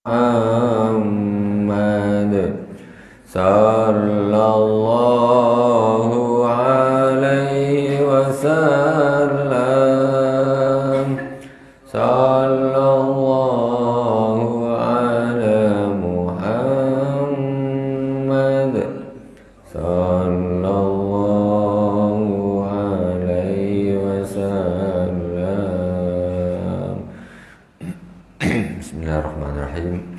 محمد صلى الله عليه وسلم صلى الله على محمد صلى الله عليه وسلم. Bismillahirrahmanirrahim.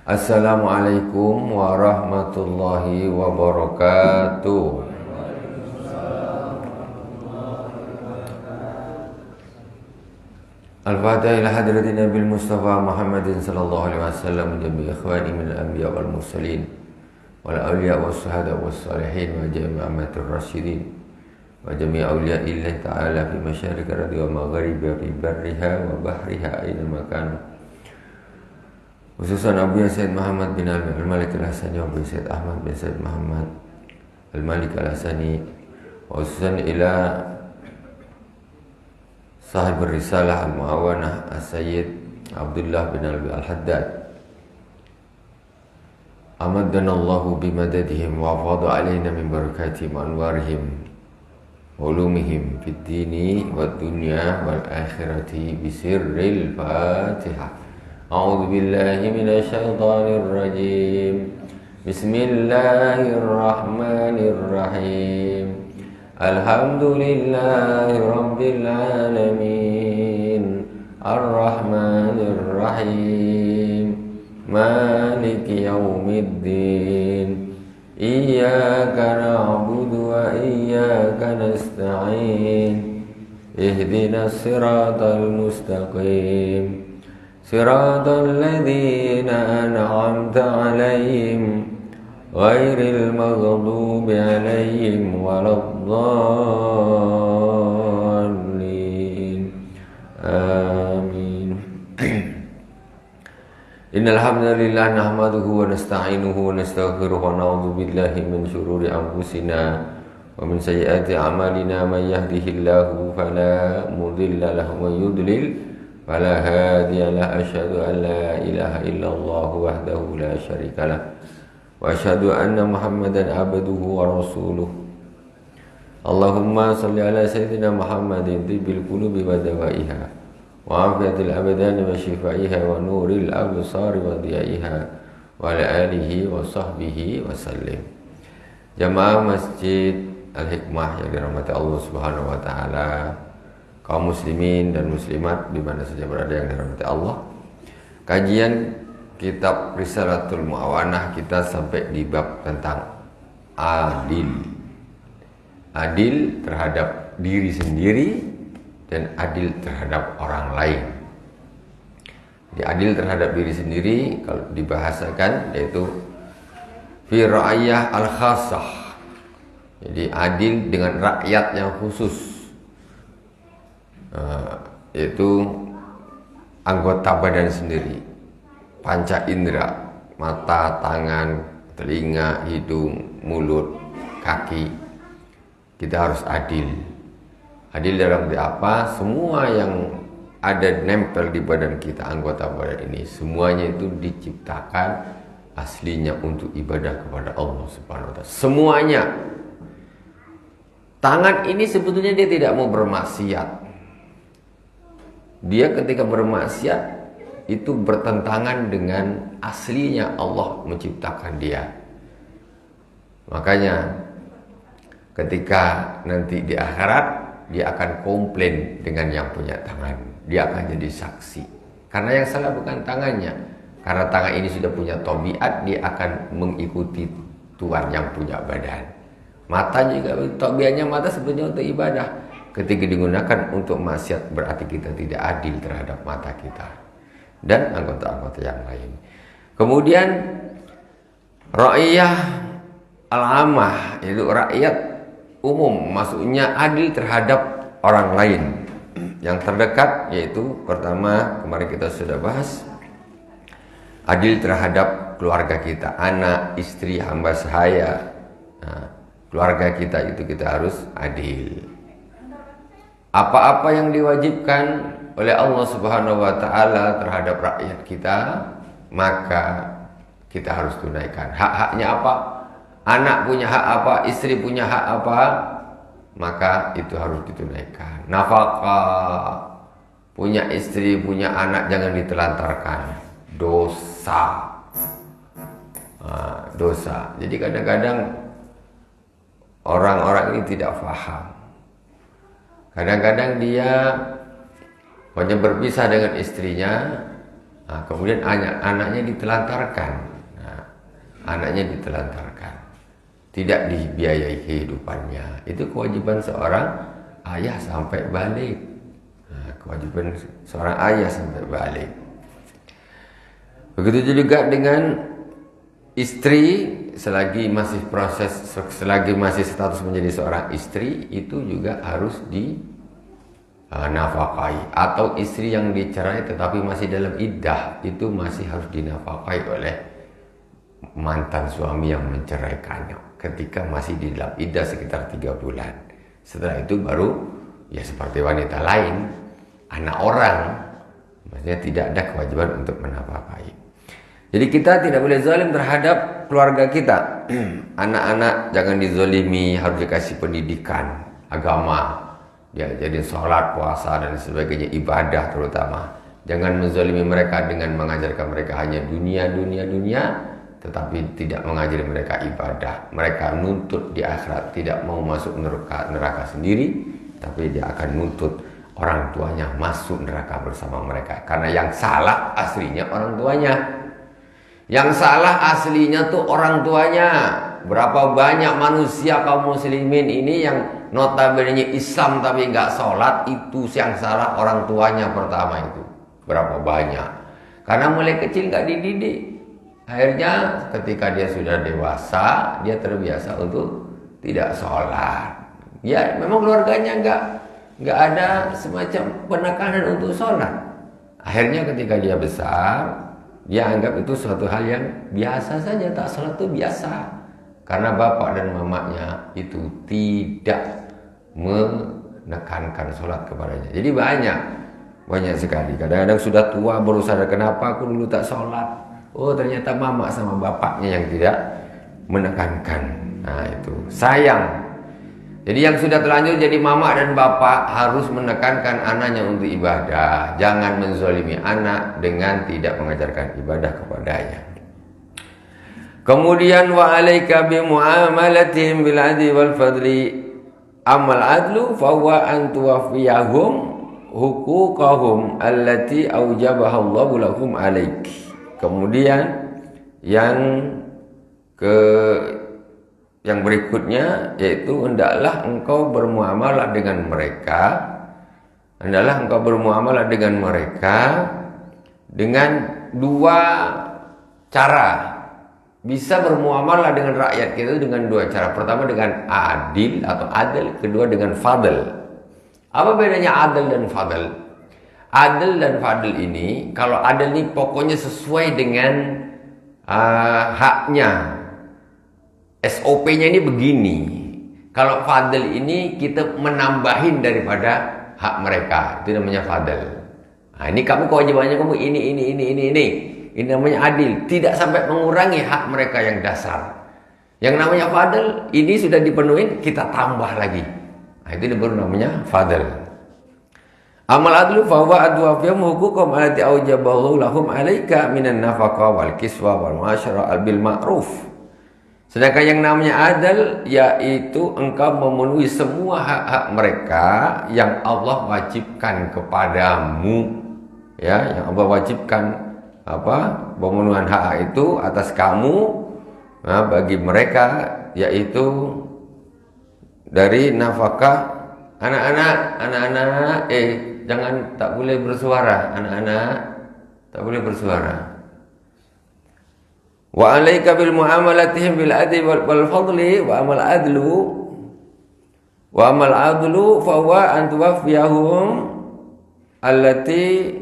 Assalamualaikum warahmatullahi wabarakatuh. Al-Fatihah ila hadrati Nabil Mustafa Muhammadin sallallahu alaihi wasallam jami ikhwani min al-anbiya wal mursalin wal awliya was syuhada was salihin wa jami' ammatir rasyidin wa jami' awliya illahi ta'ala fi masyariqi ardi wa magharibiha fi barriha wa bahriha aina makan. Khususan Abu Sayyid Muhammad bin Al-Malik Al-Hasani wa Abu Sayyid Ahmad bin Sayyid Muhammad Al-Malik Al-Hasani, wa khususan ila sahib risalah Al-Mu'awanah As-Sayyid Abdullah bin Al-Haddad amaddanallahu bimadadihim wa afada alaina min barakatihim wa anwarihim wa ulumihim fid dini wad dunya wal akhirati bisirril Fatihah. A'udzu billahi minasy syaithanir rajim. Bismillahirrahmanirrahim. Alhamdulillahi rabbil alamin. Arrahmanir rahim. Maliki yaumiddin. Iyyaka na'budu wa iyyaka nasta'in. Ihdinas siratal mustaqim. Siratal ladzina an'amta 'alaihim ghairil maghdubi 'alaihim waladdallin. Amin. Innal hamdalillah nahmaduhu wa nasta'inuhu wa nastaghfiruhu wa na'udzu billahi min shururi anfusina wa min sayyiati a'malina. May yahdihillahu fala mudilla lahu wa yudlil fala hadiyalah. Asyhadu an la ilaha illallah wahdahu la syarikalah wa asyhadu anna Muhammadan abduhu wa rasuluh. Allahumma salli ala sayyidina Muhammadin tibbil qulubi wa dawaiha wa afiyatil abdani wa shifaiha wa nuril absari wa diyaiha wa ala alihi wa sahbihi wa sallim. Jamaah Masjid Al-Hikmah yang dirahmati Allah Subhanahu wa taala, kaum muslimin dan muslimat di mana saja berada yang dirahmati Allah. Kajian kitab Risalatul Mu'awanah kita sampai di bab tentang adil. Adil terhadap diri sendiri dan adil terhadap orang lain. Jadi adil terhadap diri sendiri kalau dibahasakan yaitu fi ra'iyah al-khassah. Jadi adil dengan rakyat yang khusus. Yaitu anggota badan sendiri, panca indera, mata, tangan, telinga, hidung, mulut, kaki. Kita harus adil. Adil dalam arti apa? Semua yang ada nempel di badan kita, anggota badan ini, semuanya itu diciptakan aslinya untuk ibadah kepada Allah Subhanahu wa taala. Semuanya. Tangan ini sebetulnya dia tidak mau bermaksiat. Dia ketika bermaksiat itu bertentangan dengan aslinya Allah menciptakan dia. Makanya ketika nanti di akhirat dia akan komplain dengan yang punya tangan. Dia akan jadi saksi. Karena yang salah bukan tangannya. Karena tangan ini sudah punya tabiat, dia akan mengikuti Tuhan yang punya badan. Mata juga tabiatnya, mata sebetulnya untuk ibadah. Ketika digunakan untuk maksiat berarti kita tidak adil terhadap mata kita dan anggota-anggota yang lain. Kemudian ra'iyah al-amah, yaitu rakyat umum, maksudnya adil terhadap orang lain. Yang terdekat yaitu pertama kemarin kita sudah bahas, adil terhadap keluarga kita, anak, istri, hamba sahaya. Nah, keluarga kita itu kita harus adil. Apa-apa yang diwajibkan oleh Allah Subhanahu wa taala terhadap rakyat kita, maka kita harus tunaikan. Hak-haknya apa? Anak punya hak apa? Istri punya hak apa? Maka itu harus ditunaikan. Nafkah, punya istri, punya anak jangan ditelantarkan. Dosa. Dosa. Jadi kadang-kadang orang-orang ini tidak paham. Kadang-kadang dia hanya berpisah dengan istrinya, kemudian anaknya ditelantarkan. Anaknya ditelantarkan, tidak dibiayai kehidupannya. Itu kewajiban seorang ayah sampai balik. Kewajiban seorang ayah sampai balik. Begitu juga dengan istri, selagi masih status menjadi seorang istri, itu juga harus dinafkahi. Atau istri yang dicerai tetapi masih dalam iddah, itu masih harus dinafkahi oleh mantan suami yang menceraikannya ketika masih di dalam iddah sekitar 3 bulan. Setelah itu baru ya seperti wanita lain, anak orang, maksudnya tidak ada kewajiban untuk menafkahi. Jadi kita tidak boleh zalim terhadap keluarga kita. Anak-anak jangan dizalimi, harus dikasih pendidikan agama. Ya, jadi sholat, puasa dan sebagainya, ibadah terutama. Jangan menzalimi mereka dengan mengajarkan mereka hanya dunia, tetapi tidak mengajari mereka ibadah. Mereka nuntut di akhirat, tidak mau masuk neraka sendiri, tapi dia akan nuntut orang tuanya masuk neraka bersama mereka. Karena yang salah aslinya orang tuanya. Yang salah aslinya tuh orang tuanya. Berapa banyak manusia kaum muslimin ini yang notabene Islam tapi nggak sholat, itu yang salah orang tuanya pertama itu. Berapa banyak? Karena mulai kecil nggak dididik. Akhirnya ketika dia sudah dewasa, dia terbiasa untuk tidak sholat. Ya memang keluarganya nggak ada semacam penekanan untuk sholat. Akhirnya ketika dia besar, dia anggap itu suatu hal yang biasa saja, tak sholat itu biasa. Karena bapak dan mamanya itu tidak menekankan sholat kepadanya. Jadi banyak sekali. Kadang-kadang sudah tua baru sadar, kenapa aku dulu tak sholat. Oh ternyata mama sama bapaknya yang tidak menekankan. Nah itu sayang. Jadi yang sudah terlanjur jadi mama dan bapak harus menekankan anaknya untuk ibadah. Jangan menzalimi anak dengan tidak mengajarkan ibadah kepadanya. Kemudian wa alaika bi muamalatihim bil adli wal fadli. Amal adlu fa huwa an tuwaffiyahum huquqahum allati aujabaha Allahu lahum alaik. Kemudian yang berikutnya yaitu hendaklah engkau bermuamalah dengan mereka dengan dua cara. Bisa bermuamalah dengan rakyat kita dengan dua cara. Pertama dengan adil atau adil, kedua dengan fadl. Apa bedanya adil dan fadl? Adil dan fadl ini, kalau adil ini pokoknya sesuai dengan haknya. SOP-nya ini begini. Kalau fadl ini kita menambahin daripada hak mereka, itu namanya fadl. Nah, ini kewajibannya kamu ini. Ini namanya adil, tidak sampai mengurangi hak mereka yang dasar. Yang namanya fadl, ini sudah dipenuhi, kita tambah lagi. Nah, itu baru namanya fadl. Amal adlu fa huwa adwafiyum huququm allati aujabahu lahum alaika minan nafaqah wal kiswa wal muasyarah bil ma'ruf. Sedangkan yang namanya adil yaitu engkau memenuhi semua hak-hak mereka yang Allah wajibkan kepadamu. Ya, yang Allah wajibkan pemenuhan hak itu atas kamu bagi mereka, yaitu dari nafkah. Anak-anak jangan, tak boleh bersuara. Anak-anak tak boleh bersuara. Wa alaika bil muamalatihim bil adli wal fadli wa amal adlu fa huwa an tuwaffiyahum allati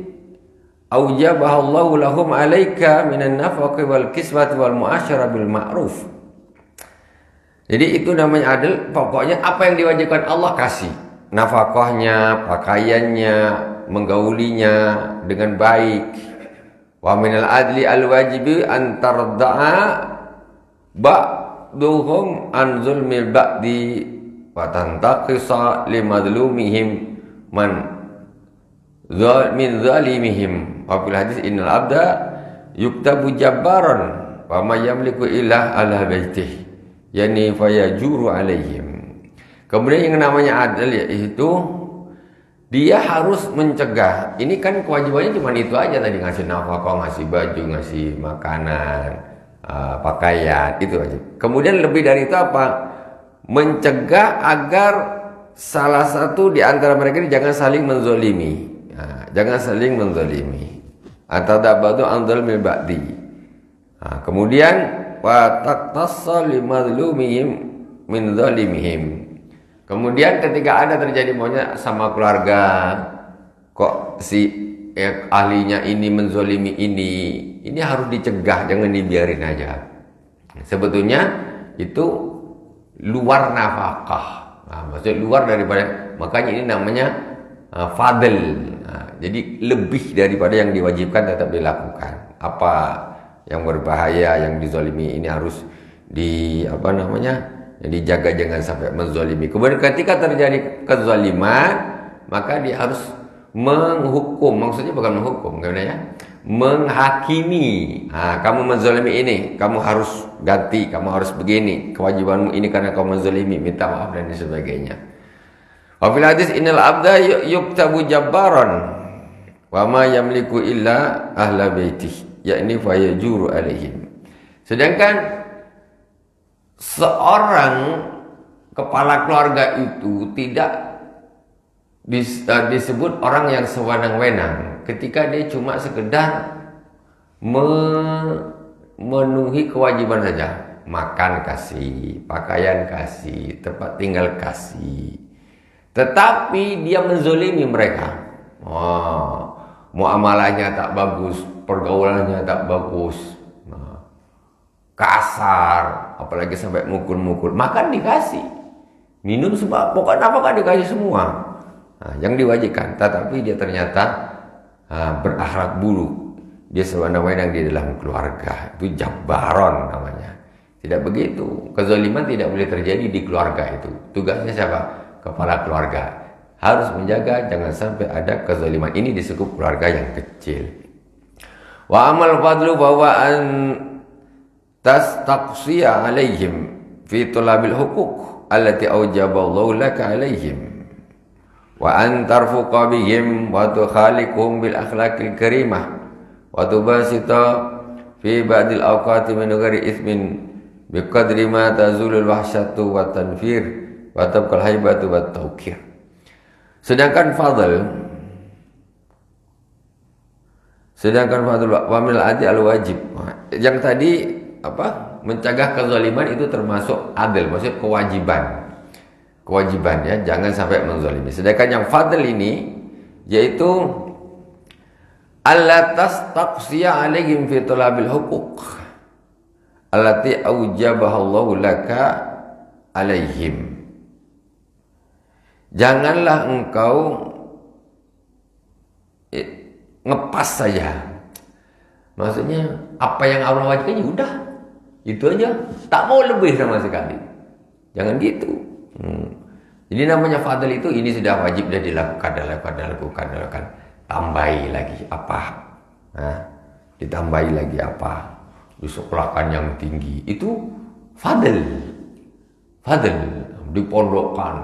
aujabaha Allahu lahum alaika minan nafaqi wal kiswati wal muasyarah bil ma'ruf. Jadi itu namanya adil, pokoknya apa yang diwajibkan Allah kasih. Nafkahnya, pakaiannya, menggaulinya dengan baik. Wa minal adli al-wajibi an tarda'a ba'duhum an zulmil ba'di wa tantaqisa limadlumihim min zalimihim. Wa fil hadis innal abda yuktabu jabbaran wa ma yamliku illa ala baitih yani fayajuru alaihim. Kemudian yang namanya adil yaitu dia harus mencegah. Ini kan kewajibannya cuma itu aja tadi, ngasih nafkah, ngasih baju, ngasih makanan, pakaian, itu aja. Kemudian lebih dari itu apa? Mencegah agar salah satu di antara mereka ini jangan saling menzolimi. Jangan saling menzolimi. Atadabadu anzal mil ba'di. Kemudian wa taqtassa limadlumihim min zalimihim. Kemudian ketika ada terjadi maunya sama keluarga, kok si ahlinya ini menzolimi ini harus dicegah, jangan dibiarin aja. Sebetulnya itu luar nafkah, maksudnya luar daripada, makanya ini namanya fadl. Jadi lebih daripada yang diwajibkan tetap dilakukan. Apa yang berbahaya, yang dizolimi ini harus dijaga jangan sampai menzolimi. Kemudian ketika terjadi kezaliman, maka dia harus menghukum, maksudnya bukan menghukum, menghakimi. Kamu menzolimi ini, kamu harus ganti, kamu harus begini, kewajibanmu ini karena kamu menzolimi, minta maaf dan sebagainya. Wa fil hadis innal abda yuktabu jabbaran wa ma yamliku illa ahla baitih yakni fayajuru alaihim. Sedangkan seorang kepala keluarga itu tidak disebut orang yang sewenang-wenang ketika dia cuma sekedar memenuhi kewajiban saja. Makan kasih, pakaian kasih, tempat tinggal kasih. Tetapi dia menzolimi mereka. Muamalahnya tak bagus, pergaulannya tak bagus, kasar, apalagi sampai mukul-mukul. Makan dikasih, minum semua, pokoknya apa dikasih semua. Yang diwajibkan, tetapi dia ternyata berakhlak buruk. Dia sewenang-wenang di dalam keluarga. Itu jabbaron namanya. Tidak begitu. Kezaliman tidak boleh terjadi di keluarga itu. Tugasnya siapa? Kepala keluarga. Harus menjaga jangan sampai ada kezaliman. Ini disebut keluarga yang kecil. Wa amal fadlu bahwa an tastaqsiya alaihim fi talabil huquq allati aujaballahu laka alaihim wa an tarfuqa bihim wa tukhaliquhum bil akhlaqil karimah wa tubasita fi ba'dil awqati min ghairi ithmin biqadri ma tazulul wahsyatu wa tanfir wa tabqal haibatu wa tawqir. Sedangkan fadl wa min al-adi al-wajib. Yang tadi mencegah kezaliman itu termasuk adil, maksudnya kewajiban ya, jangan sampai menzalimi. Sedangkan yang fadl ini yaitu alla tastaqsiya alaihim fi talabil huquq allati aujabahallahu laka alaihim. Janganlah engkau ngepas saja. Maksudnya apa yang Allah wajibkan ya udah, itu aja, tak mau lebih sama sekali. Jangan gitu. Jadi namanya fadl itu ini sudah wajib dan dilakukan. Tambahi lagi apa? Ditambahi lagi apa? Disekolahkan yang tinggi. Itu fadl. Dipondokkan,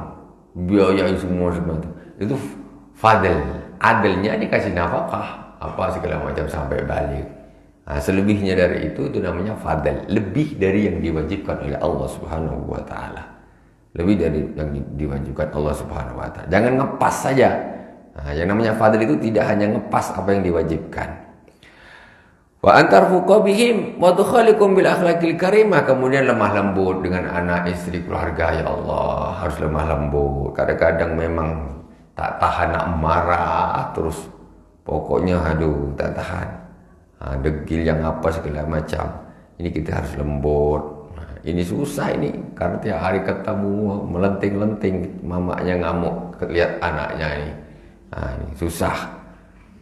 biayain semua itu fadl. Adilnya dikasih nafkah apa segala macam sampai balik. Selebihnya dari itu namanya fadl, lebih dari yang diwajibkan oleh Allah Subhanahu wa taala. Lebih dari yang diwajibkan Allah Subhanahu wa taala. Jangan ngepas saja. Yang namanya fadl itu tidak hanya ngepas apa yang diwajibkan. Wa antar fuqabihim wa tukhalikum bil akhlaqil karimah. Kemudian lemah lembut dengan anak, istri, keluarga. Ya Allah, harus lemah lembut. Kadang-kadang memang tak tahan, nak marah terus, pokoknya tak tahan, degil yang apa segala macam. Ini kita harus lembut. Ini susah ini karena tiap hari ketemu melenting-lenting, mamanya ngamuk lihat anaknya ini. Nah, ini susah.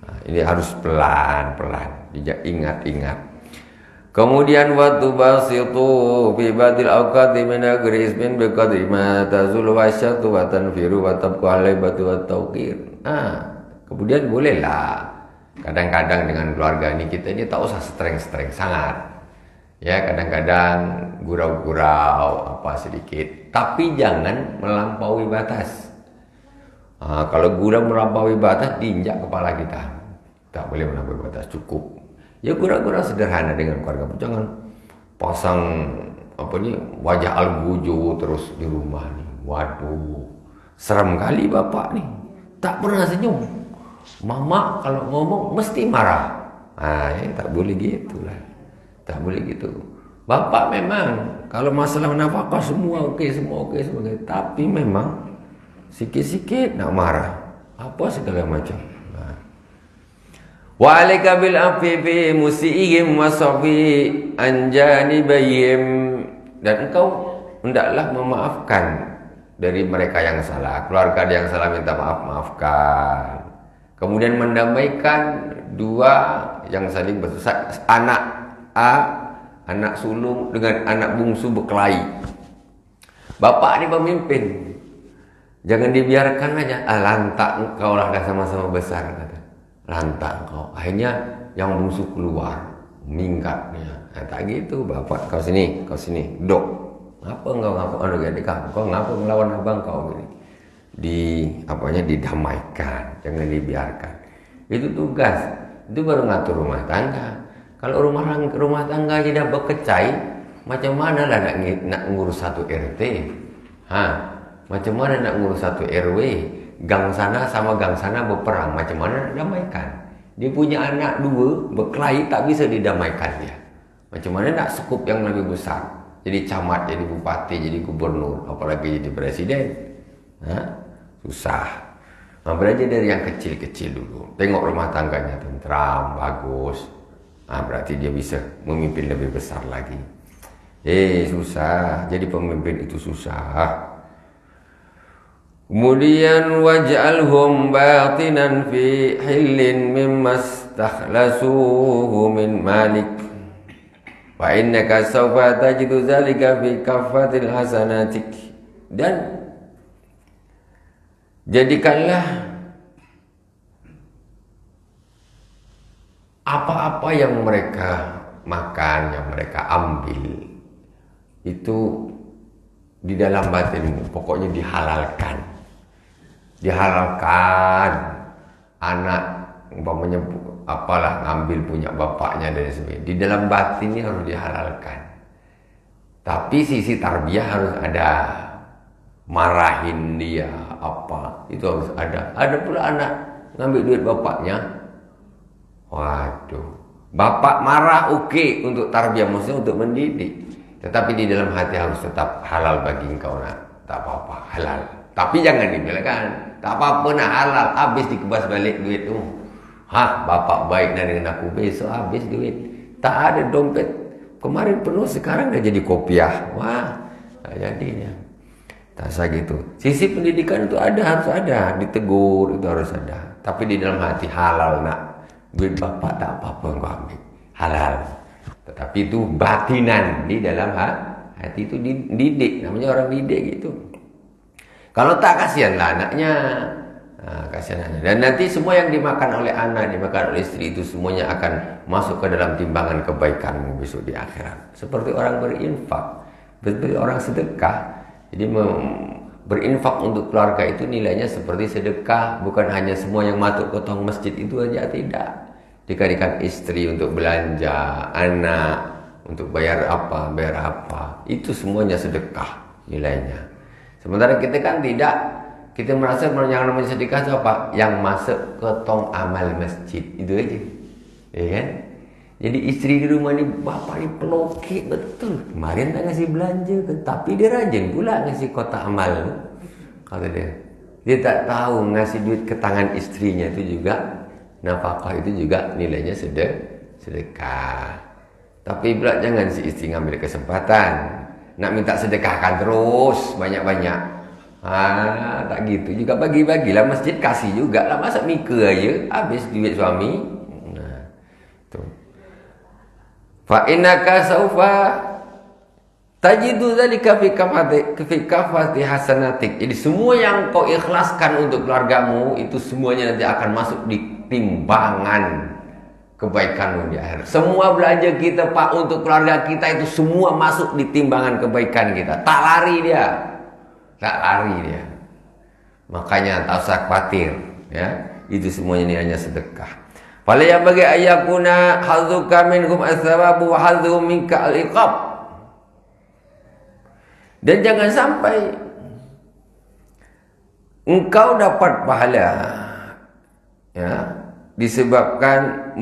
Nah, ini harus pelan-pelan, ingat-ingat. Kemudian waktu basitu fi badil awqati min agrismin bi qadri ma tazul wa syatu wa tanfiru wa tabqa alaibatu wa tawqir. Kemudian bolehlah kadang-kadang dengan keluarga ini kita ini tak usah streng-streng sangat. Ya, kadang-kadang gurau-gurau apa sedikit, tapi jangan melampaui batas. Kalau gurau melampaui batas diinjak kepala kita. Tak boleh melampaui batas, cukup. Ya gurau-gurau sederhana dengan keluarga, jangan pasang wajah algujo terus di rumah nih. Waduh, serem kali bapak nih, tak pernah senyum. Mama kalau ngomong mesti marah. Ya, tak boleh gitu lah, tak boleh gitu. Bapak memang kalau masalah nafkah semua oke, semua oke. Tapi memang sikit-sikit nak marah, apa segala macam. Wa alaika bil afi bi musiihim wa safi an janibayhim, dan engkau hendaklah memaafkan dari mereka yang salah, keluarga yang salah minta maafkan. Kemudian mendamaikan dua yang saling bersusah, anak sulung dengan anak bungsu berkelahi. Bapak ini pemimpin, jangan dibiarkan aja. Lantak engkau lah, dah sama-sama besar kata. Lantak kau, akhirnya yang bungsu keluar minggat dia. Tak gitu, bapak kau sini, dok. Ngapa kau ngapa melawan abang kau gini? Didamaikan, jangan dibiarkan. Itu tugas, itu baru ngatur rumah tangga. Kalau rumah tangga tidak berkecai, macam mana lah nak ngurus satu RT? Macam mana nak ngurus satu RW? Gang sana sama gang sana berperang, macam mana nak damaikan? Dia punya anak dua berkelahi, tak bisa didamaikan dia. Macam mana nak skup yang lebih besar? Jadi camat, jadi bupati, jadi gubernur, apalagi jadi presiden. Susah. Belajar dari yang kecil-kecil dulu. Tengok rumah tangganya tentram, bagus. Berarti dia bisa memimpin lebih besar lagi. Susah. Jadi pemimpin itu susah. Kemudian waj'alhum batinan fi hillin mimma istakhlasuhu min malik wa innaka sawfa tajidu zalika fi kaffatil hasanatik. Dan jadikanlah apa-apa yang mereka makan, yang mereka ambil itu di dalam batinmu, pokoknya dihalalkan. Anak umpamanya ngambil punya bapaknya dan sebagainya, di dalam batinnya harus dihalalkan. Tapi sisi tarbiyah harus ada, marahin dia itu harus ada. Ada pula anak ngambil duit bapaknya, waduh, bapak marah, oke, untuk tarbiyah, maksudnya untuk mendidik, tetapi di dalam hati harus tetap halal bagi engkau, nak, tak apa-apa, halal. Tapi jangan dibiarkan, tak apa-apa nak halal, habis dikebas balik duit tu. Bapak baik dengan aku, besok habis duit. Tak ada dompet, kemarin penuh, sekarang dah jadi kopiah. Tak jadinya. Tak usah gitu. Sisi pendidikan itu harus ada, ditegur itu harus ada. Tapi di dalam hati halal, nak, duit bapak tak apa-apa engkau ambil, halal. Tetapi itu batinan, di dalam hati itu dididik, namanya orang didik gitu. Kalau tak, kasihanlah anaknya, kasihan anaknya. Dan nanti semua yang dimakan oleh anak, dimakan oleh istri itu semuanya akan masuk ke dalam timbangan kebaikanmu besok di akhirat. Seperti orang berinfak, seperti orang sedekah. Jadi berinfak untuk keluarga itu nilainya seperti sedekah, bukan hanya semua yang masuk ke tong masjid itu aja, tidak. Dikadikan istri untuk belanja, anak untuk bayar apa, itu semuanya sedekah nilainya. Sementara kita kan tidak, kita merasa yang namanya sedekah itu apa? Yang masuk ke tong amal masjid, itu aja, ya kan? Jadi istri di rumah ni, bapak ni pelokek betul, kemarin tak ngasih belanja, tapi dia rajin pula ngasih kotak amal, kata dia tak tahu ngasih duit ke tangan istrinya itu juga nafkah, itu juga nilainya sedekah. Tapi pula jangan si istri ngambil kesempatan nak minta sedekahkan terus banyak-banyak. Tak gitu juga, bagi-bagilah, masjid kasih juga lah, masa mika aja habis duit suami. Tu. Fa innaka saufa tajidu dzalika fi kafati hasanatik. Jadi semua yang kau ikhlaskan untuk keluargamu itu semuanya nanti akan masuk di timbangan kebaikanmu di akhirat. Semua belanja kita Pak untuk keluarga kita itu semua masuk di timbangan kebaikan kita. Tak lari dia. Makanya tak usah khawatir, ya. Itu semuanya ini hanya sedekah. Fala ya bagi ayakuna hadzuka minhum as-sawabu wa hadzu minka al-iqab. Dan jangan sampai engkau dapat pahala, ya, disebabkan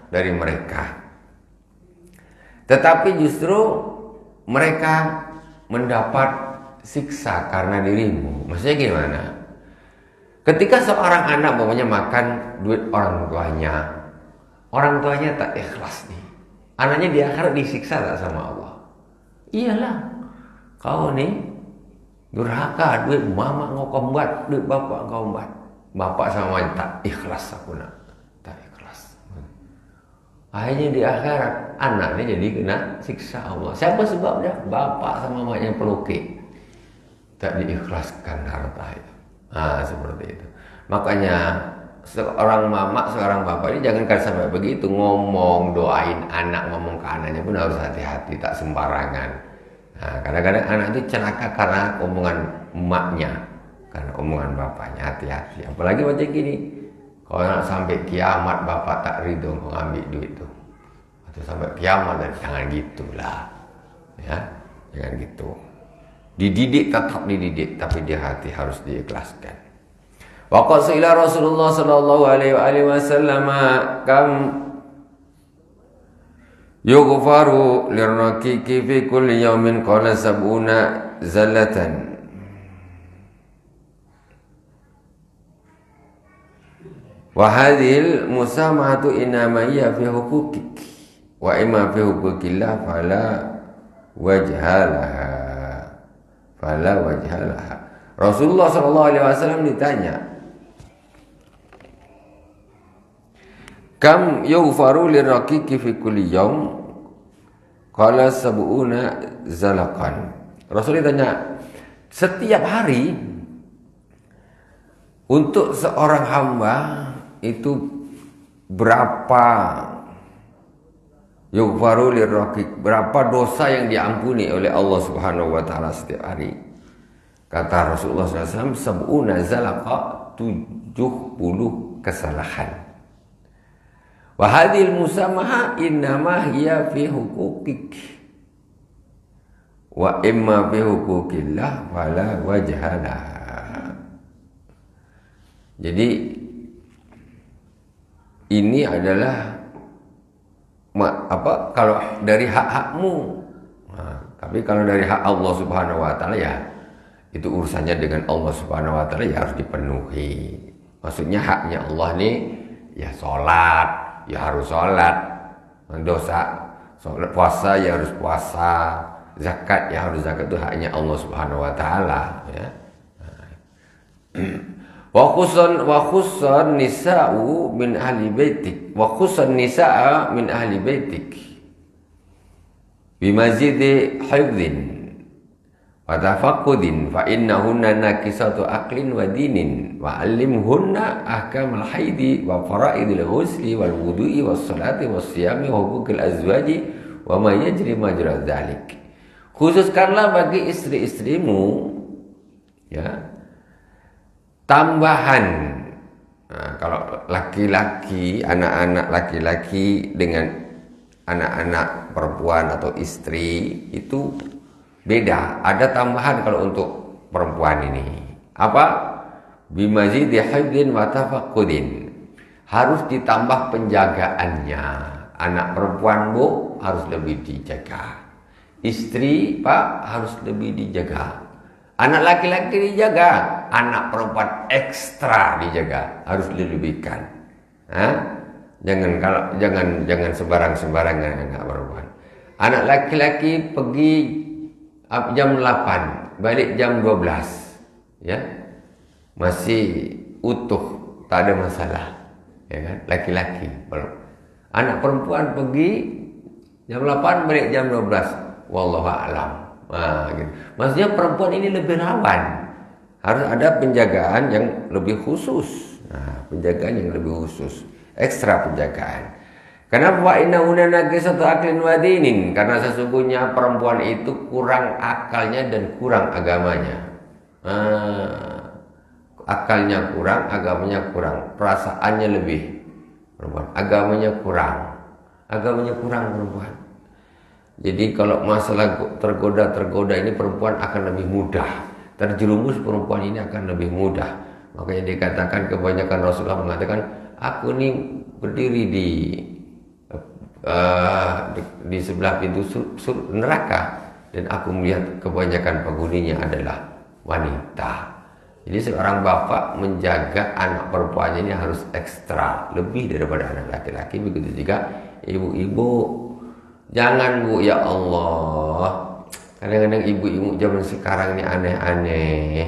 dari mereka. Tetapi justru mereka mendapat siksa karena dirimu. Maksudnya gimana? Ketika seorang anak makan duit orang tuanya tak ikhlas nih. Anaknya di akhirat disiksa tak sama Allah? Iyalah, kau nih durhaka, duit mama kau buat, duit bapak kau buat. Bapak sama tak ikhlas aku nak, tak ikhlas. Akhirnya di akhirat anaknya jadi kena siksa Allah. Siapa sebabnya? Bapak sama mamanya peluki, tak diikhlaskan harta itu. Seperti itu. Makanya seorang mama, seorang bapak ini jangan sampai begitu ngomong, doain anak, ngomong ke anaknya pun harus hati-hati, tak sembarangan. Kadang-kadang anak itu celaka karena omongan emaknya, karena omongan bapaknya. Hati-hati. Apalagi macam gini, kalau anak sampai kiamat bapak tak ridho mengambil duit itu, atau sampai kiamat, dan jangan gitulah, ya, jangan gitu. Dididik, tetap dididik, tapi di hati harus diikhlaskan. Wa qala Rasulullah sallallahu alaihi wasallam kam yughfaru lirraqiqi fi kulli yawmin qala sab'una zallatan. Wa hadhil musamahatu inama hiya fi huquqik wa imma fi huquqillah fala wajhalaha. Fala wajhalaha. Rasulullah SAW ditanya, kam yughfaru liraqiqi fi kulli yawm? Qala sab'una zalaqan. Rasul ditanya, setiap hari untuk seorang hamba itu berapa yughfaru liraqiq, berapa dosa yang diampuni oleh Allah Subhanahu wa taala setiap hari. Kata Rasulullah SAW, sab'una zalaqa, 70 kesalahan. Wa hadhil musamaha innama hiya fi huquqik wa imma fi huquqillah fala wajhalah. Jadi ini adalah kalau dari hak-hakmu. Tapi kalau dari hak Allah Subhanahu wa taala, ya itu urusannya dengan Allah Subhanahu wa taala, ya harus dipenuhi. Maksudnya haknya Allah nih, ya sholat, ya harus sholat. Dosa, sholat, puasa, ya harus puasa. Zakat, ya harus zakat, itu haknya Allah Subhanahu wa taala, ya. Wa khusun nisa'u min ahli baitik, wa khusun nisa'a min ahli baitik bimazidi hifdhin wa tafaqqudin fa innahunna nakisatu aqlin wa dinin wa allimhunna ahkamal haidi wa fara'idil ghusli wal wudu'i was salati was siyami wa huquqil azwaji wa ma yajri majra dzalik. Khususkanlah bagi istri-istrimu, ya, tambahan. Kalau laki-laki, anak-anak laki-laki dengan anak-anak perempuan atau istri itu beda. Ada tambahan kalau untuk perempuan ini. Apa? Bimazidi hifdhin wa tafaqqudin. Harus ditambah penjagaannya. Anak perempuan, Bu, harus lebih dijaga. Istri, Pak, harus lebih dijaga. Anak laki-laki dijaga, anak perempuan ekstra dijaga, harus dilebihkan. Jangan sembarang-sembarangan anak perempuan. Anak laki-laki pergi jam 8, balik jam 12. ya, masih utuh, tak ada masalah, ya kan? Laki-laki. Anak perempuan pergi jam 8 balik jam 12. Wallahu a'lam. Nah, gitu. Maksudnya perempuan ini lebih rawan. Harus ada penjagaan yang lebih khusus. Nah, penjagaan yang lebih khusus, ekstra penjagaan. Kenapa wa innahu naqisatu aqlin wa dinin? Karena sesungguhnya perempuan itu kurang akalnya dan kurang agamanya. Akalnya kurang, agamanya kurang, perasaannya lebih. Perempuan, agamanya kurang perempuan. Jadi kalau masalah tergoda ini perempuan akan lebih mudah. Terjerumus perempuan ini akan lebih mudah. Makanya dikatakan kebanyakan Rasulullah mengatakan, aku ini berdiri di sebelah pintu neraka dan aku melihat kebanyakan penghuninya adalah wanita. Jadi seorang bapak menjaga anak perempuannya ini harus ekstra, lebih daripada anak laki-laki. Begitu juga ibu-ibu. Jangan bu, ya Allah. Kadang-kadang ibu-ibu zaman sekarang ini aneh-aneh.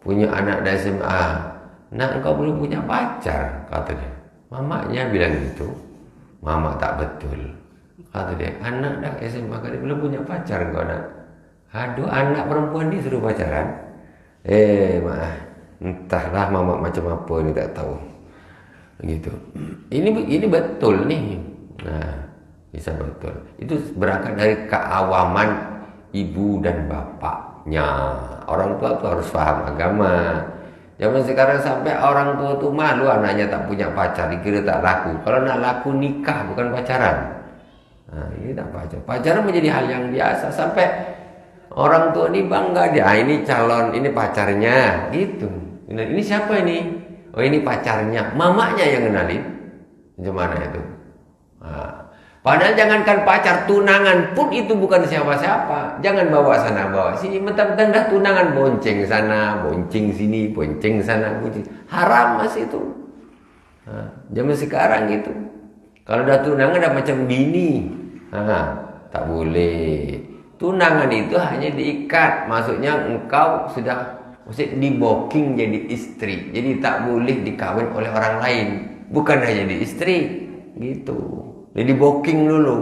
Punya anak dari SMA. Nak, engkau belum punya pacar, kata dia. Mamanya bilang gitu. Mama tak betul, kata dia. Anak dah SMA kan belum punya pacar engkau nak. Aduh, anak perempuan disuruh pacaran. Maaf, entahlah mama macam apa ni tak tahu. Begitu. Ini betul nih. Nah, bisa betul. Itu berangkat dari keawaman ibu dan bapaknya. Orang tua tuh harus paham agama. Zaman sekarang sampai orang tua tuh malu anaknya tak punya pacar, dikira tak laku. Kalau nak laku nikah, bukan pacaran. Nah, ini tak pacaran. Pacaran menjadi hal yang biasa sampai orang tua ini bangga dia. Ini calon, ini pacarnya, gitu. Ini siapa ini? Oh, ini pacarnya. Mamanya yang kenalin. Gimana itu? Nah, padahal jangankan pacar, tunangan pun itu bukan siapa-siapa. Jangan bawa sana bawa sini. Mentang-mentang dah tunangan, bonceng sana, bonceng sini, bonceng sana, bonceng. Haram masih itu. Nah, zaman sekarang gitu. Kalau dah tunangan dah macam bini. Tak boleh. Tunangan itu hanya diikat. Maksudnya engkau sudah di booking jadi istri. Jadi tak boleh dikawin oleh orang lain. Bukan hanya jadi istri. Gitu. Jadi booking dulu.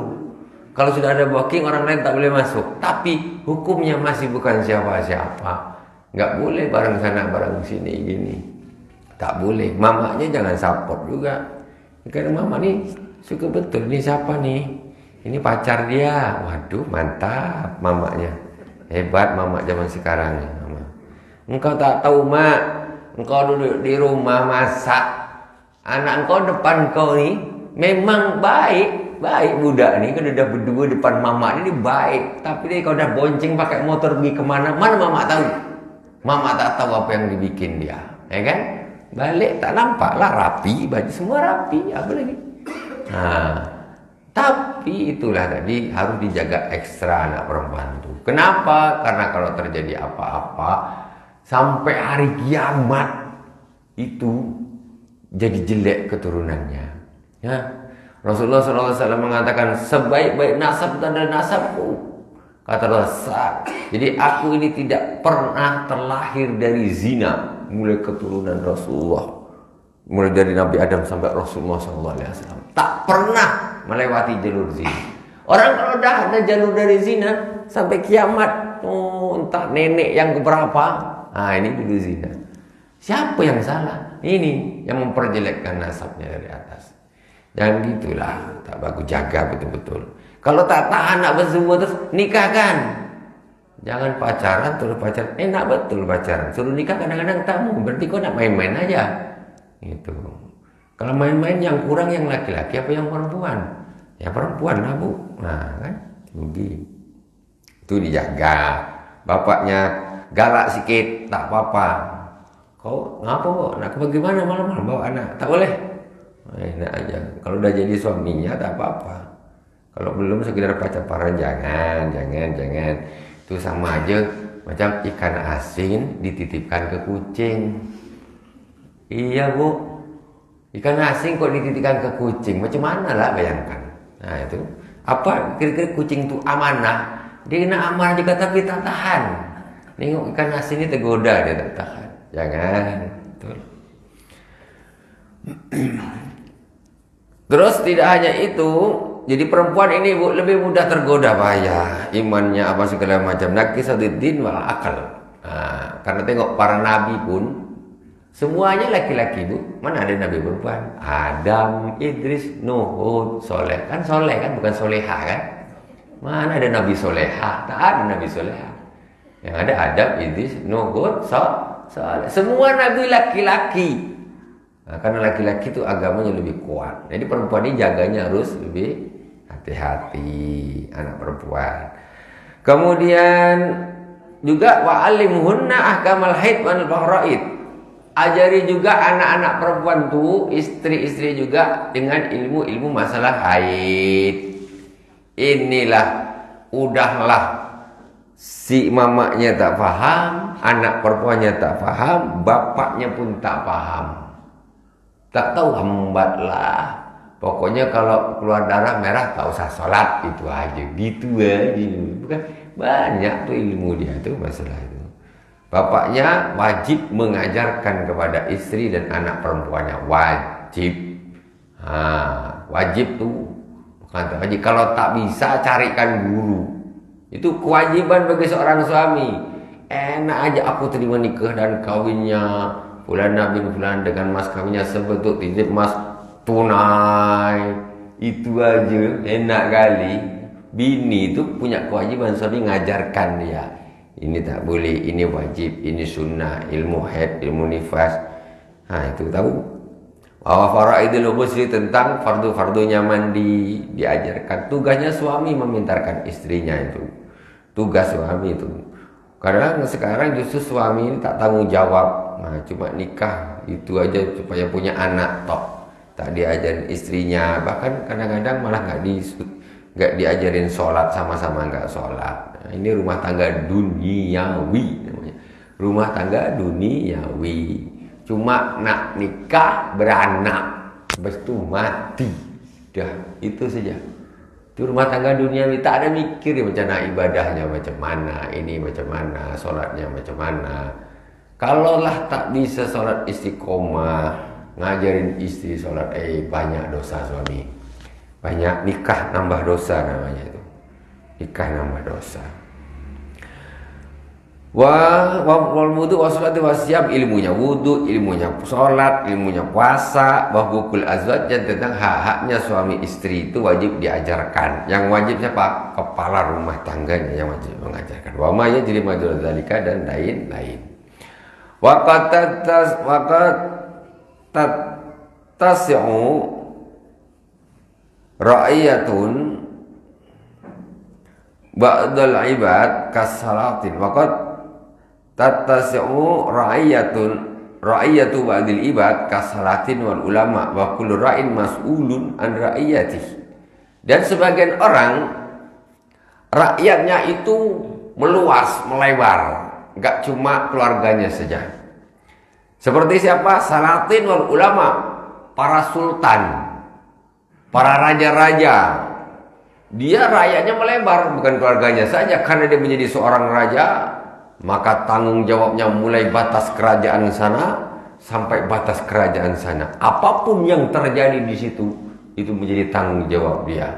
Kalau sudah ada booking, orang lain tak boleh masuk. Tapi hukumnya masih bukan siapa-siapa. Nggak boleh bareng sana bareng sini gini. Tak boleh. Mamanya jangan support juga. Karena mama nih suka betul. Ini siapa nih? Ini pacar dia. Waduh, mantap mamanya. Hebat mama zaman sekarang. Mama. Engkau tak tahu, mak. Engkau duduk di rumah masak. Anak engkau depan kau nih memang baik budak nih. Kan udah berdua depan mama ini baik. Tapi dia kalau udah bonceng pakai motor pergi kemana, mana mama tahu? Mama tak tahu apa yang dibikin dia. Ya kan? Balik tak nampak lah, rapi. Baju semua rapi. Apa lagi? Nah, tapi itulah tadi harus dijaga ekstra anak perempuan itu. Kenapa? Karena kalau terjadi apa-apa sampai hari kiamat itu jadi jelek keturunannya. Ya. Rasulullah SAW mengatakan sebaik-baik nasab dan nasabku. Kata Rasul. Jadi aku ini tidak pernah terlahir dari zina. Mulai keturunan Rasulullah. Mulai dari Nabi Adam sampai Rasulullah SAW. Tak pernah melewati jalur zina. Orang kalau dah ada jalur dari zina sampai kiamat, entah nenek yang keberapa, ini dulu zina. Siapa yang salah? Ini yang memperjelekkan nasabnya dari atas. Dan gitulah, tak bagus, jaga betul-betul. Kalau tak tahan nak bersemua terus nikahkan. Jangan pacaran terus pacaran. Enak betul pacaran. Suruh nikah kadang-kadang tak mau. Berarti kau nak main-main aja. Gitu. Kalau main-main yang kurang yang laki-laki apa yang perempuan? Ya perempuan lah bu. Nah kan, rugi. Itu dijaga. Bapaknya galak sikit, tak apa-apa. Kau ngapa kok? Nak pergi mana malam-malam bawa anak? Tak boleh. Enak aja. Kalau udah jadi suaminya tak apa-apa. Kalau belum sekedar pacaran jangan. Itu sama aja macam ikan asin dititipkan ke kucing. Iya bu, ikan asin kok dititipkan ke kucing, macam mana lah bayangkan. Nah itu, apa kira-kira kucing itu amanah? Dia kena amanah juga tapi tak tahan. Nengok ikan asin ini tergoda, dia tak tahan. Jangan. Betul. Terus tidak hanya itu, jadi perempuan ini Bu lebih mudah tergoda bahaya, imannya apa segala macam. Naqisaduddin wal akal. Nah, karena tengok para nabi pun semuanya laki-laki Bu. Mana ada nabi perempuan? Adam, Idris, Nuh, Hud, Soleh. Kan Soleh kan bukan Soleha kan? Mana ada nabi Soleha? Tak ada nabi Soleha. Yang ada Adam, Idris, Nuh, Hud, Soleh. Semua nabi laki-laki. Nah, karena laki-laki itu agamanya lebih kuat. Jadi perempuan ini jaganya harus lebih hati-hati, anak perempuan. Kemudian juga wa'alimhunna ahkamal haid wal faraid. Ajari juga anak-anak perempuan tuh, istri-istri juga dengan ilmu-ilmu masalah haid. Inilah udahlah si mamanya tak paham, anak perempuannya tak paham, bapaknya pun tak paham. Tak tahu hambatlah. Pokoknya kalau keluar darah merah tak usah sholat, itu aja. Gitu aja. Bukan banyak tuh ilmu dia tuh masalah itu. Bapaknya wajib mengajarkan kepada istri dan anak perempuannya, wajib. Wajib tuh. Bukan tak wajib. Kalau tak bisa carikan guru. Itu kewajiban bagi seorang suami. Enak aja aku terima nikah dan kawinnya Fulana bin Fulan dengan mas kawinnya sebentuk titip mas tunai. Itu aja enak kali. Bini itu punya kewajiban suami ngajarkan dia. Ini tak boleh, ini wajib, ini sunnah, ilmu haid, ilmu nifas. Itu tahu. Wa faraidul ghusli tentang fardu-fardunya mandi diajarkan. Tugasnya suami memintarkan istrinya itu. Tugas suami itu. Kadang sekarang justru suami ini tak tanggung jawab. Cuma nikah itu aja supaya punya anak tok, tak diajarin istrinya. Bahkan kadang-kadang malah nggak diajarin sholat, sama-sama nggak sholat. Ini rumah tangga duniawi namanya. Rumah tangga duniawi. Cuma nak nikah beranak, habis itu mati. Dah itu saja. Itu rumah tangga duniawi, tak ada mikir macam mana ibadahnya macam mana, ini macam mana, sholatnya macam mana. Kalaulah tak bisa sholat istiqomah, ngajarin istri sholat, banyak dosa suami. Banyak nikah nambah dosa namanya itu. Nikah nambah dosa. Wal wudu wa sholati wa siyam, ilmunya wudu, ilmunya sholat, ilmunya puasa, wa hukul azwaj, dan tentang hak-haknya suami istri itu wajib diajarkan. Yang wajib siapa? Kepala rumah tangganya yang wajib mengajarkan. Wa ma yajri majra dzalika, dan lain-lain. Waqat tasi'u ra'iyatun ba'dal ibad kasalatin. Waqat tasi'u ra'iyatu ba'dil ibad kasalatin wal ulama wa kullu ra'in mas'ulun an ra'iyatihi. Dan sebagian orang rakyatnya itu meluas, melebar. Enggak cuma keluarganya saja. Seperti siapa? Salatin wal ulama, para sultan, para raja-raja. Dia rakyatnya melebar, bukan keluarganya saja. Karena dia menjadi seorang raja, maka tanggung jawabnya mulai batas kerajaan sana sampai batas kerajaan sana. Apapun yang terjadi di situ, itu menjadi tanggung jawab dia.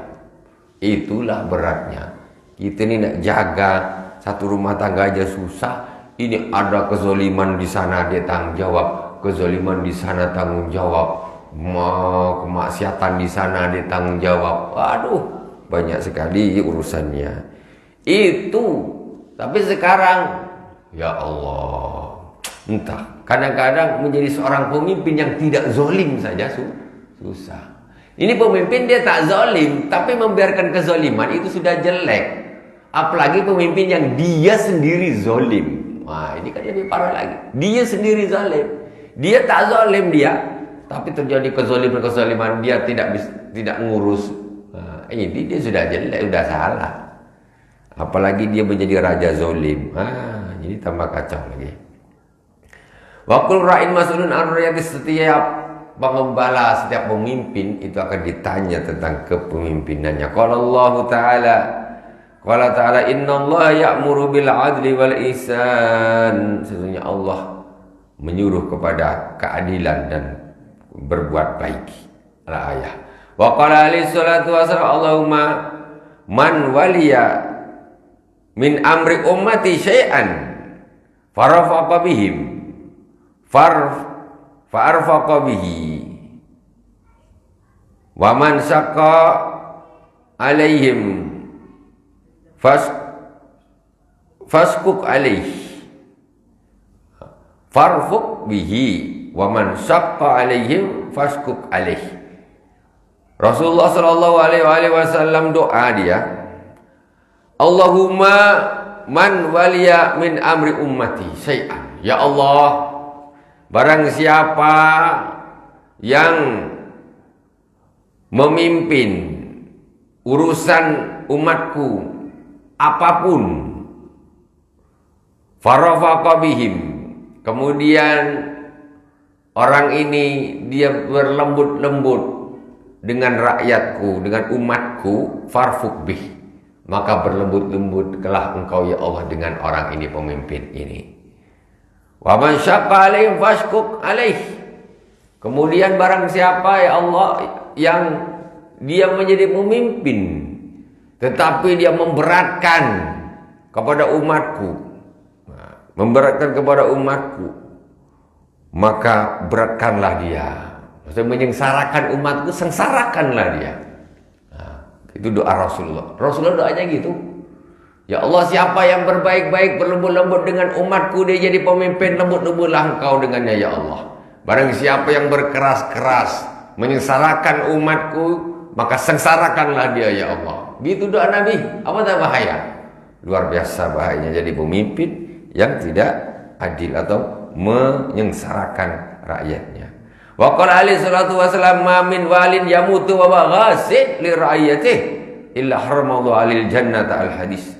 Itulah beratnya. Kita ini nak jaga satu rumah tangga aja susah. Ini ada kezoliman di sana dia tanggung jawab, kezoliman di sana tanggung jawab, kemaksiatan di sana dia tanggung jawab. Waduh, banyak sekali urusannya. Itu. Tapi sekarang, ya Allah, entah. Kadang-kadang menjadi seorang pemimpin yang tidak zolim saja susah. Ini pemimpin dia tak zolim, tapi membiarkan kezoliman itu sudah jelek. Apalagi pemimpin yang dia sendiri zolim. Ini kan lebih parah lagi. Dia sendiri zalim. Dia tak zalim dia, tapi terjadi kezaliman dia tidak ngurus. Ini dia sudah jelek, sudah salah. Apalagi dia menjadi raja zalim. Jadi tambah kacau lagi. Wa qul ra'in mas'ulun an ra'iyati, setiap pengembala, setiap pemimpin itu akan ditanya tentang kepemimpinannya. Qala Allah Ta'ala, Qala ta'ala innallaha ya'muru bil 'adli wal ihsan. Sesungguhnya Allah menyuruh kepada keadilan dan berbuat baik. Ayah. Wa qala alaihi salatu wasallam Allahumma man waliya min amri ummati syai'an farafaqa bihim fa'arfaqa bihi wa man saqqa alaihim faskuk alaihi farfuq bihi wa man saqqa alaihim faskuk alaihi. Rasulullah sallallahu alaihi wasallam doa dia, Allahumma man waliya min amri ummati syai'an. Ya Allah, barang siapa yang memimpin urusan umatku apapun, farafaqa bihim, kemudian orang ini dia berlembut-lembut dengan rakyatku, dengan umatku, farfuq bih, maka berlembut-lembut kelah engkau ya Allah dengan orang ini, pemimpin ini. Wa man syaqqa alaihim fashquq alaih. Kemudian barang siapa ya Allah yang dia menjadi pemimpin tetapi dia memberatkan kepada umatku, maka beratkanlah dia. Maksudnya menyengsarakan umatku, sengsarakanlah dia. Itu doa Rasulullah. Rasulullah doanya gitu. Ya Allah, siapa yang berbaik-baik, berlembut-lembut dengan umatku, dia jadi pemimpin, lembut-lembutlah engkau dengannya ya Allah. Barang siapa yang berkeras-keras menyengsarakan umatku, maka sengsarakanlah dia ya Allah. Gitu doa Nabi. Apa tak bahaya? Luar biasa bahayanya jadi pemimpin yang tidak adil atau menyengsarakan rakyatnya. Wa qala alaihi salatu wasallam ma min walin yamutu wa ghasid li ra'iyatihi illa haramallahu alil jannata al hadis.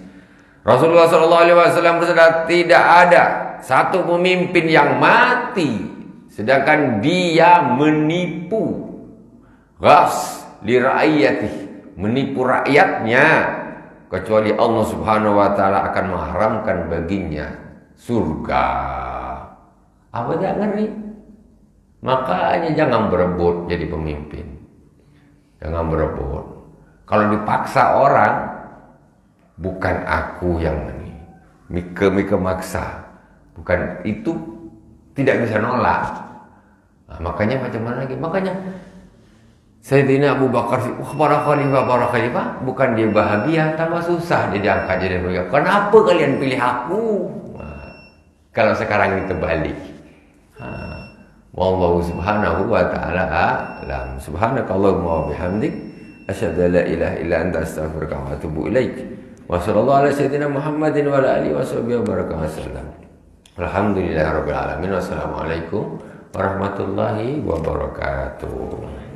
Rasulullah sallallahu alaihi wasallam bersabda, tidak ada satu pemimpin yang mati sedangkan dia menipu, ghas li ra'iyatihi, menipu rakyatnya, kecuali Allah Subhanahu wa taala akan mengharamkan baginya surga. Apa tak ngeri? Makanya jangan berebut jadi pemimpin. Jangan berebut. Kalau dipaksa orang, bukan aku yang ini. Mika maksa. Bukan itu, tidak bisa nolak. Nah, makanya macam mana lagi? Makanya Sayyidina Abu Bakar, para khalifah, bukan dia bahagia, tambah susah dia diangkat jadi khalifah. Kenapa kalian pilih aku? Nah, kalau sekarang itu balik. Wallahu subhanahu wa ta'ala a'lam. Subhanakallahumma wa bihamdik asyhadu an la ilaha illa anta astaghfiruka wa atubu ilaik. Wa sallallahu ala sayyidina Muhammadin wa ala alihi washabihi wa baraka wasallam. Alhamdulillahirabbil alamin. Wassalamualaikum warahmatullahi wabarakatuh.